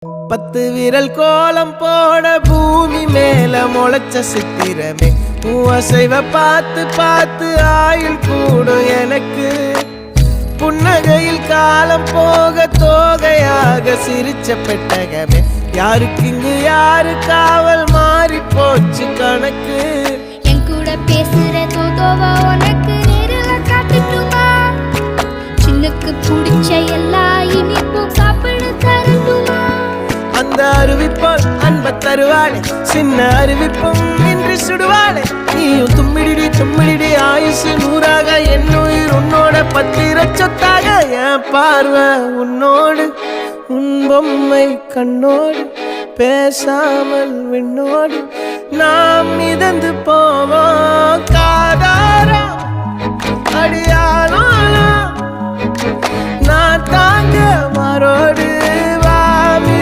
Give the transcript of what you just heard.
10 விரல் கோலம் போட பூமி மேல முளைச்ச சித்திரமே அசைவ பார்த்து பார்த்து ஆயுள் கூடும் எனக்கு புன்னகையில் காலம் போக தோகையாக சிரிச்ச பெட்டகமே யாருக்கு இங்கு யாரு காவல் மாறி போச்சு கணக்கு என் கூட பேசுற தோதோவா உனக்கு நேரில் காட்டுட்டுமா சின்னக்கு பிடிச்ச எல்லா இனிப்பும் சாப்பிட தரட்டுமா அந்த அறிவிப்பால் அன்ப தருவாளே சின்ன அறிவிப்பும் இன்று சுடுவாளே நீயும் தும்மிடி ஆயுசு 100ஆக என் உயிர் உன்னோட 10 சொத்தாக என் பார்வை உன்னோடு உன் பொம்மை கண்ணோடு பேசாமல் விண்ணோடு நாம் மிதந்து போவோம் காதாரா அடியானோ நான் தாங்க மாறோடு